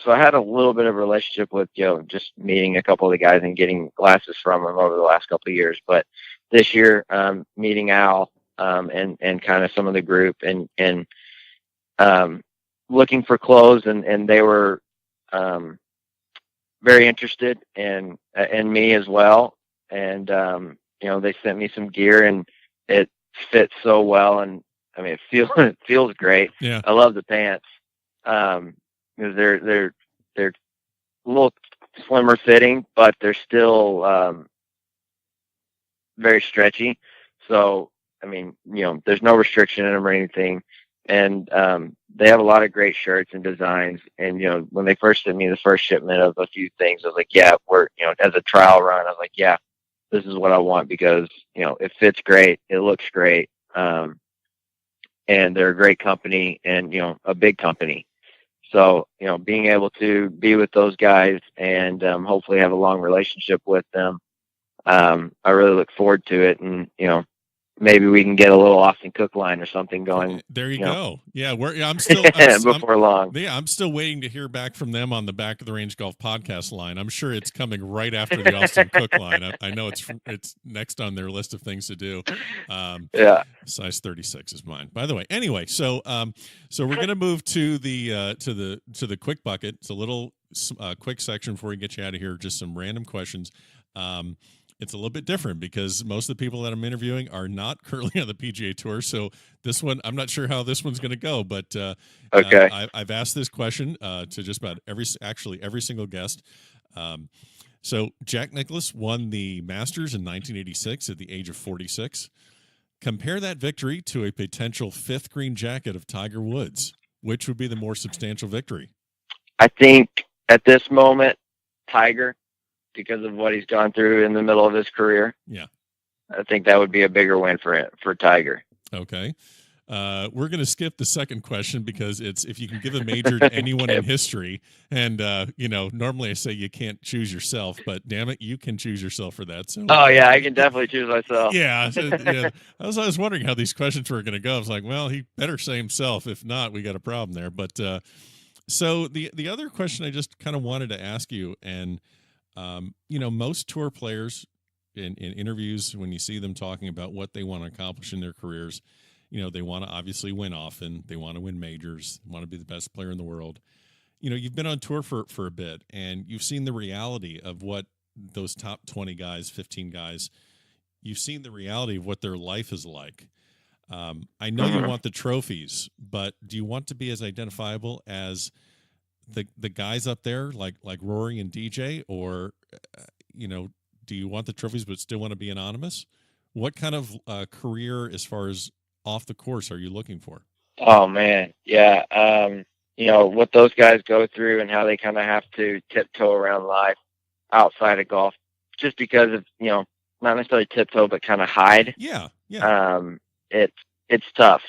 so I had a little bit of a relationship with, just meeting a couple of the guys and getting glasses from them over the last couple of years. But this year, meeting Al, and kind of some of the group and looking for clothes, and they were very interested in me as well. And, they sent me some gear, and it fits so well. And I mean, it feels great. Yeah. I love the pants. Because they're a little slimmer fitting, but they're still very stretchy. So, I mean, there's no restriction in them or anything. And they have a lot of great shirts and designs. And, when they first sent me the first shipment of a few things, I was like, yeah, as a trial run, I was like, yeah, this is what I want because, it fits great. It looks great. And they're a great company and, a big company. So, being able to be with those guys and hopefully have a long relationship with them, I really look forward to it. And, maybe we can get a little Austin Cook line or something going. There you go. Yeah, I'm still before long. Yeah, I'm still waiting to hear back from them on the Back of the Range Golf podcast line. I'm sure it's coming right after the Austin Cook line. I know it's next on their list of things to do. Yeah, size 36 is mine, by the way. Anyway, so we're gonna move to the quick bucket. It's a little quick section before we get you out of here. Just some random questions. It's a little bit different because most of the people that I'm interviewing are not currently on the PGA Tour. So this one, I'm not sure how this one's going to go, but okay. I've asked this question to just about every single guest. So Jack Nicklaus won the Masters in 1986 at the age of 46. Compare that victory to a potential fifth green jacket of Tiger Woods. Which would be the more substantial victory? I think at this moment, Tiger, because of what he's gone through in the middle of his career. Yeah. I think that would be a bigger win for Tiger. Okay. We're going to skip the second question because it's if you can give a major to anyone in history. And, normally I say you can't choose yourself, but damn it, you can choose yourself for that. So, oh, yeah, I can definitely choose myself. Yeah. I was wondering how these questions were going to go. I was like, well, he better say himself. If not, we got a problem there. But so the other question I just kind of wanted to ask you, and most tour players in interviews, when you see them talking about what they want to accomplish in their careers, they want to obviously win often. They want to win majors, want to be the best player in the world. You've been on tour for a bit and you've seen the reality of what those top 20 guys, 15 guys, you've seen the reality of what their life is like. I know you want the trophies, but do you want to be as identifiable as the guys up there like Rory and DJ, or do you want the trophies but still want to be anonymous? What kind of career as far as off the course are you looking for? Oh man, yeah. What those guys go through and how they kind of have to tiptoe around life outside of golf, just because of not necessarily tiptoe but kind of hide. Yeah. It's tough.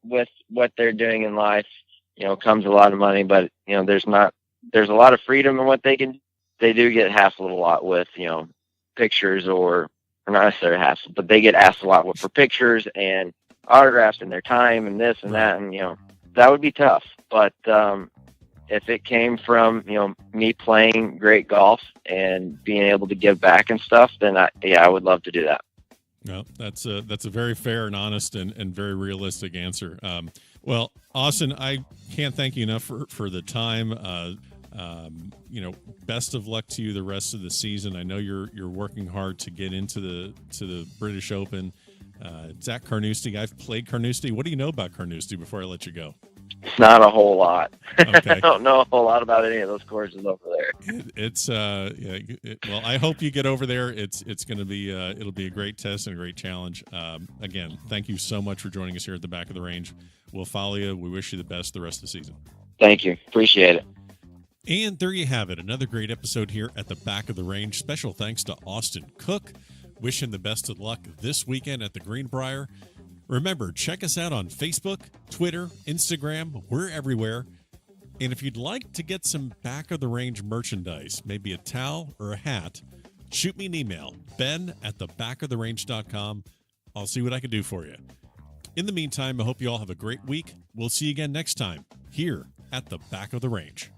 With what they're doing in life, comes a lot of money, but there's a lot of freedom in what they do get hassled a lot with, pictures or not necessarily hassled, but they get asked a lot for pictures and autographs and their time and this and that. And, that would be tough. But, if it came from, me playing great golf and being able to give back and stuff, then I would love to do that. No, that's a very fair and honest and very realistic answer. Well, Austin, I can't thank you enough for the time. Best of luck to you the rest of the season. I know you're working hard to get into the British Open. Zach Carnoustie, I've played Carnoustie. What do you know about Carnoustie before I let you go? Not a whole lot. Okay. I don't know a whole lot about any of those courses over there. Well, I hope you get over there. It's going to be it'll be a great test and a great challenge. Again, thank you so much for joining us here at the Back of the Range. We'll follow you. We wish you the best the rest of the season. Thank you. Appreciate it. And there you have it. Another great episode here at the Back of the Range. Special thanks to Austin Cook. Wish him the best of luck this weekend at the Greenbrier. Remember, check us out on Facebook, Twitter, Instagram. We're everywhere. And if you'd like to get some Back of the Range merchandise, maybe a towel or a hat, shoot me an email, ben@thebackoftherange.com. I'll see what I can do for you. In the meantime, I hope you all have a great week. We'll see you again next time here at the Back of the Range.